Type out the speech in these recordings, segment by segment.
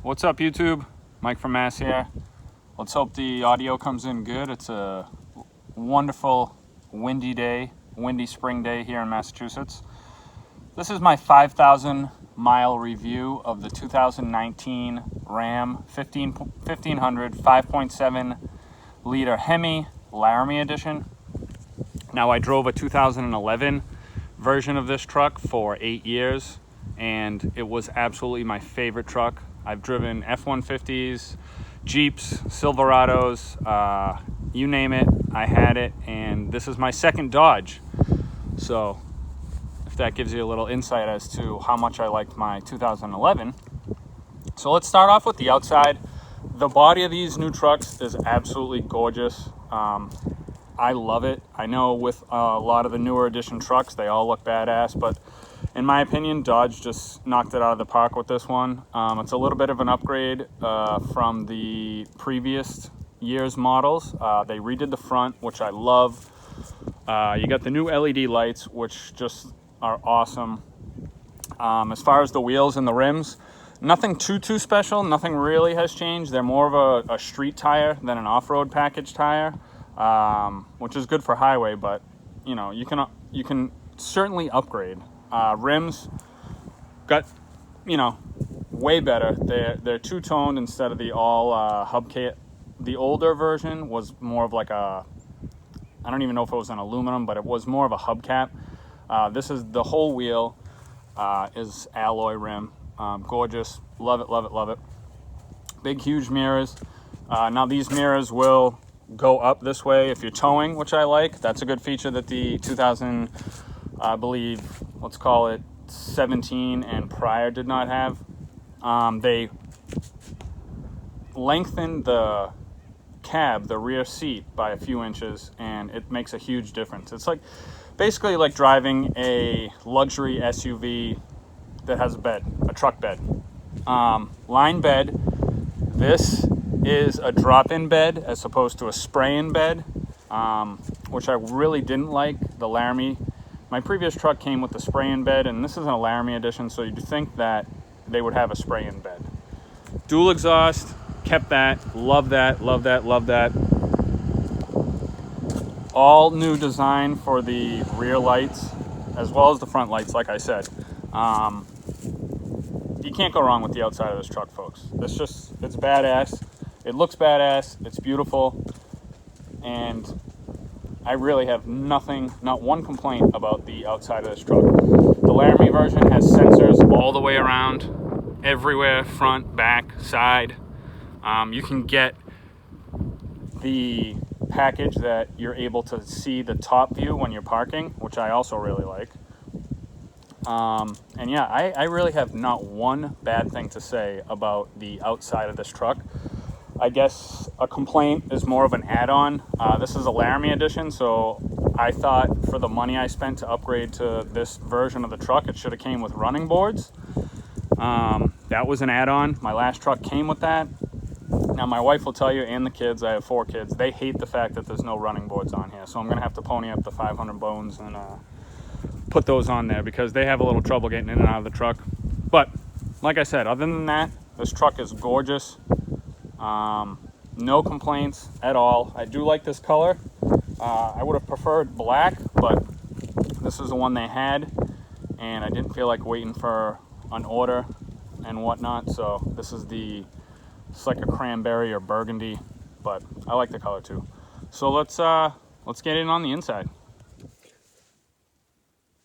What's up, YouTube? Mike from Mass here. Let's hope the audio comes in good. It's a wonderful windy spring day here in Massachusetts. This is my 5,000 mile review of the 2019 Ram 1500 5.7 liter HEMI Laramie edition. Now, I drove a 2011 version of this truck for 8 years, and it was absolutely my favorite truck. I've driven F-150s, Jeeps, Silverados, you name it, I had it, and this is my second Dodge. So if that gives you a little insight as to how much I liked my 2011. So let's start off with the outside. The body of these new trucks is absolutely gorgeous. I love it. I know with a lot of the newer edition trucks, they all look badass, but in my opinion, Dodge just knocked it out of the park with this one. It's a little bit of an upgrade from the previous year's models. They redid the front, which I love. You got the new LED lights, which just are awesome. As far as the wheels and the rims, nothing too special. Nothing really has changed. They're more of a street tire than an off-road package tire, which is good for highway, but you know, you can certainly upgrade. Rims got, you know, way better. They're two-toned instead of the all hubcap. The older version was more of like I don't even know if it was an aluminum, but it was more of a hubcap. This is the whole wheel is alloy rim. Gorgeous. Love it, love it, love it. Big, huge mirrors. Now these mirrors will go up this way if you're towing, which I like. That's a good feature that the 2000, I believe, let's call it 17 and prior did not have. They lengthened the cab, the rear seat, by a few inches, and it makes a huge difference. It's like basically like driving a luxury SUV that has a bed, a truck bed. Line bed. This is a drop-in bed as opposed to a spray-in bed, which I really didn't like. The Laramie, my previous truck came with the spray-in bed, and this is a Laramie edition, so you'd think that they would have a spray-in bed. Dual exhaust, kept that, love that, love that, love that. All new design for the rear lights, as well as the front lights, like I said. You can't go wrong with the outside of this truck, folks. It's badass. It looks badass, it's beautiful, and I really have not one complaint about the outside of this truck. The Laramie version has sensors all the way around, everywhere, front, back, side. You can get the package that you're able to see the top view when you're parking, which I also really like. And yeah, I really have not one bad thing to say about the outside of this truck. I guess a complaint is more of an add-on. This is a Laramie edition, so I thought for the money I spent to upgrade to this version of the truck, it should have came with running boards. That was an add-on. My last truck came with that. Now, my wife will tell you, and the kids, I have 4 kids, they hate the fact that there's no running boards on here, so I'm going to have to pony up the 500 bones and put those on there because they have a little trouble getting in and out of the truck. But, like I said, other than that, this truck is gorgeous. No complaints at all. I do like this color. I would have preferred black, but this is the one they had, and I didn't feel like waiting for an order and whatnot, so this is it's like a cranberry or burgundy, but I like the color too. So let's get in on the inside.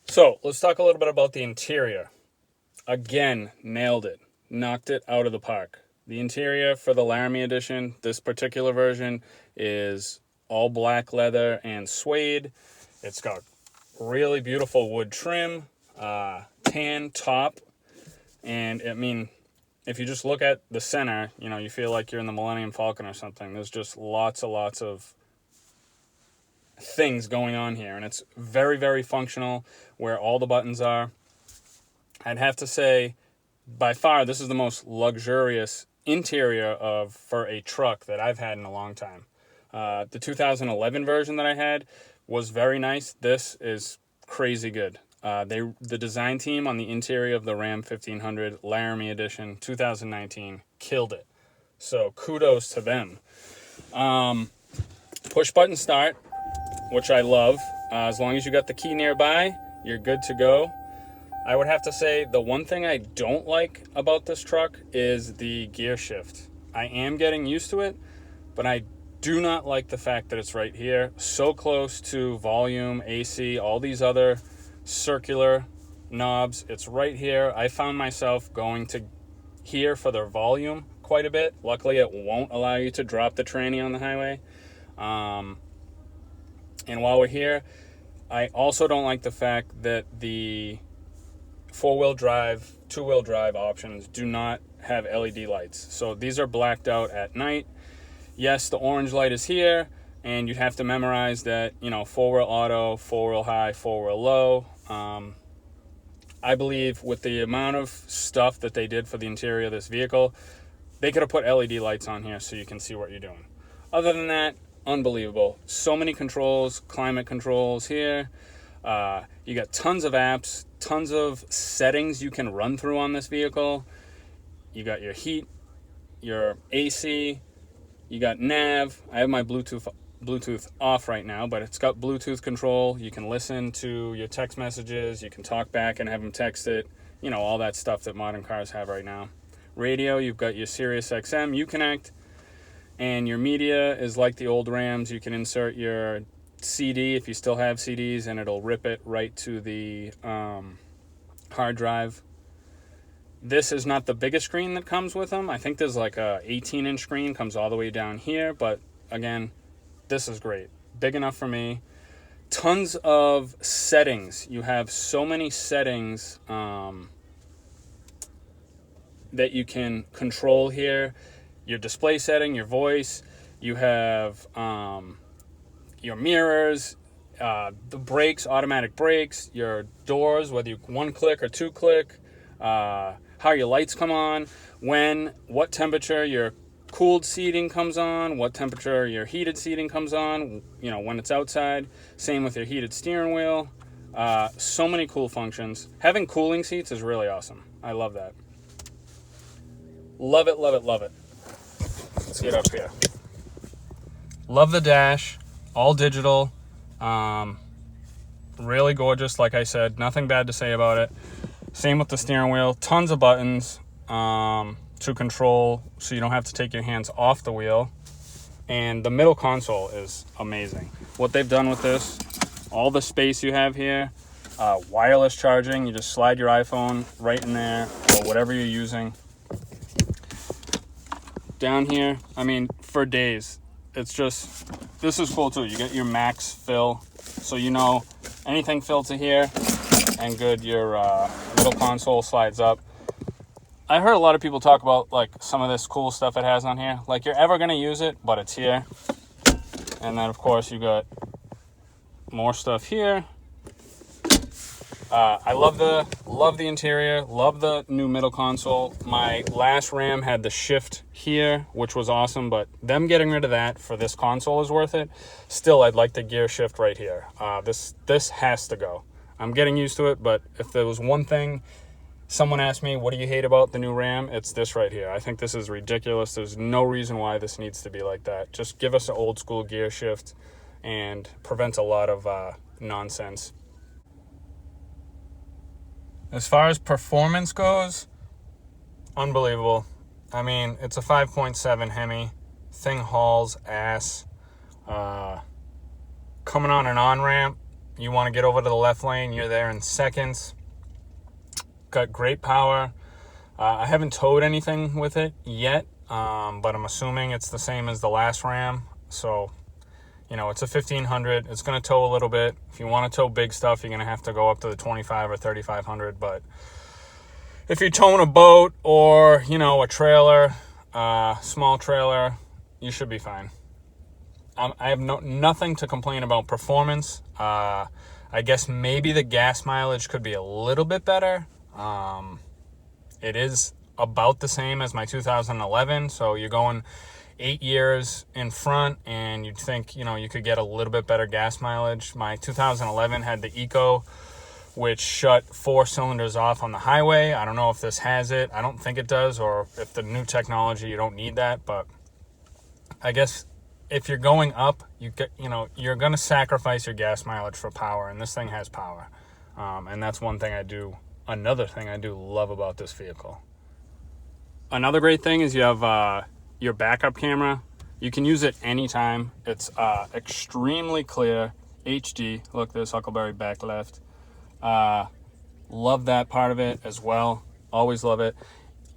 So let's talk a little bit about the interior. Again, nailed it. Knocked it out of the park. The interior for the Laramie edition, this particular version, is all black leather and suede. It's got really beautiful wood trim, tan top, and I mean, if you just look at the center, you know, you feel like you're in the Millennium Falcon or something. There's just lots of things going on here, and it's very, very functional where all the buttons are. I'd have to say, by far, this is the most luxurious interior for a truck that I've had in a long time. The 2011 version that I had was very nice. This is crazy good. The design team on the interior of the Ram 1500 Laramie edition 2019 killed it. So kudos to them. Push button start, which I love. As long as you got the key nearby, you're good to go. I would have to say the one thing I don't like about this truck is the gear shift. I am getting used to it, but I do not like the fact that it's right here, so close to volume, AC, all these other circular knobs. It's right here. I found myself going to here for the volume quite a bit. Luckily, it won't allow you to drop the tranny on the highway. And while we're here, I also don't like the fact that the four-wheel drive, two-wheel drive options do not have LED lights. So these are blacked out at night. Yes, the orange light is here, and you have to memorize that, you know, four-wheel auto, four-wheel high, four-wheel low. I believe with the amount of stuff that they did for the interior of this vehicle, they could have put LED lights on here so you can see what you're doing. Other than that, unbelievable. So many controls, climate controls here. You got tons of apps, tons of settings you can run through on this vehicle. You got your heat, your AC, you got nav. I have my Bluetooth off right now, but it's got Bluetooth control. You can listen to your text messages. You can talk back and have them text it. You know, all that stuff that modern cars have right now. Radio, you've got your Sirius XM, Uconnect, and your media is like the old Rams. You can insert your CD if you still have CDs, and it'll rip it right to the hard drive. This is not the biggest screen that comes with them. I think there's like a 18-inch screen, comes all the way down here, but again, this is great. Big enough for me. Tons of settings. You have so many settings that you can control here. Your display setting, your voice. You have your mirrors, the brakes, automatic brakes, your doors, whether you one click or two click, how your lights come on, what temperature your cooled seating comes on, what temperature your heated seating comes on, you know, when it's outside. Same with your heated steering wheel. So many cool functions. Having cooling seats is really awesome. I love that. Love it, love it, love it. Let's get up here. Love the dash, all digital. Really gorgeous, like I said. Nothing bad to say about it. Same with the steering wheel. Tons of buttons to control, so you don't have to take your hands off the wheel. And the middle console is amazing. What they've done with this, all the space you have here, wireless charging. You just slide your iPhone right in there, or whatever you're using. Down here, I mean, for days. It's just, this is cool too. You get your max fill, so you know anything filled to here, and good, your middle console slides up. I heard a lot of people talk about like some of this cool stuff it has on here. Like you're ever gonna use it, but it's here. And then of course you got more stuff here. I love the interior, love the new middle console. My last Ram had the shift here, which was awesome, but them getting rid of that for this console is worth it. Still, I'd like the gear shift right here. This has to go. I'm getting used to it, but if there was one thing someone asked me, what do you hate about the new Ram? It's this right here. I think this is ridiculous. There's no reason why this needs to be like that. Just give us an old school gear shift and prevent a lot of nonsense. As far as performance goes, unbelievable. I mean, it's a 5.7 HEMI. Thing hauls ass. Coming on an on-ramp, you want to get over to the left lane, you're there in seconds. Got great power. I haven't towed anything with it yet, but I'm assuming it's the same as the last Ram. So, you know, it's a 1500. It's going to tow a little bit. If you want to tow big stuff, you're going to have to go up to the 25 or 3500. But if you're towing a boat or, you know, a trailer, small trailer, you should be fine. I have nothing to complain about performance. I guess maybe the gas mileage could be a little bit better. It is about the same as my 2011, so you're going 8 years in front, and you'd think, you know, you could get a little bit better gas mileage. My 2011 had the Eco which shut 4 cylinders off on the highway. I don't know if this has it. I don't think it does, or if the new technology, you don't need that. But I guess if you're going up, you're going to sacrifice your gas mileage for power, and this thing has power. And that's another thing I do love about this vehicle. Another great thing is you have your backup camera. You can use it anytime. It's extremely clear, HD. Look, there's Huckleberry back left. Love that part of it as well. Always love it.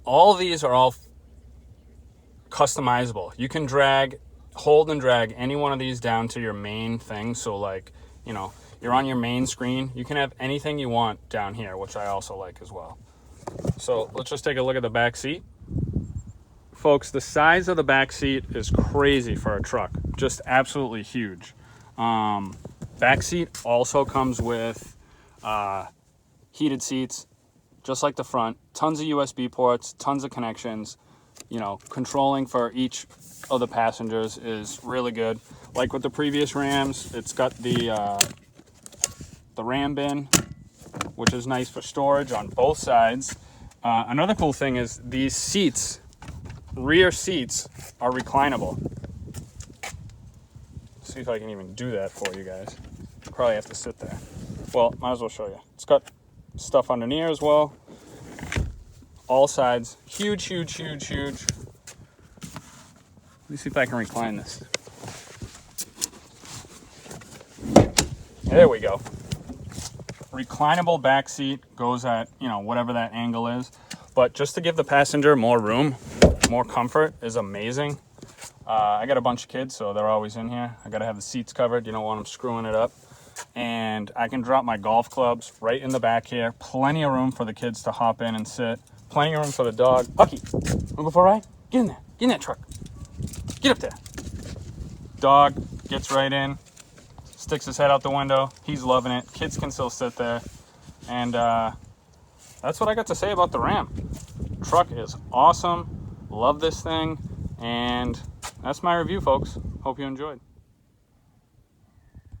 All these are all customizable. You can hold and drag any one of these down to your main thing. So like, you're on your main screen. You can have anything you want down here, which I also like as well. So let's just take a look at the back seat. Folks, the size of the back seat is crazy for a truck. Just absolutely huge. Back seat also comes with heated seats, just like the front. Tons of USB ports, tons of connections. Controlling for each of the passengers is really good. Like with the previous Rams, it's got the Ram bin, which is nice for storage on both sides. Another cool thing is these seats, rear seats, are reclinable. See if I can even do that for you guys. Probably have to sit there. Well, might as well show you. It's got stuff underneath as well. All sides. Huge, huge, huge, huge. Let me see if I can recline this. There we go. Reclinable back seat, goes at, whatever that angle is. But just to give the passenger more room, more comfort is amazing. I got a bunch of kids, so they're always in here. I got to have the seats covered. You don't want them screwing it up. And I can drop my golf clubs right in the back here. Plenty of room for the kids to hop in and sit. Plenty of room for the dog. Bucky, want to go for a ride? Get in there. Get in that truck. Get up there. Dog gets right in, sticks his head out the window. He's loving it. Kids can still sit there. And that's what I got to say about the Ram. Truck is awesome. Love this thing. And that's my review, folks. Hope you enjoyed.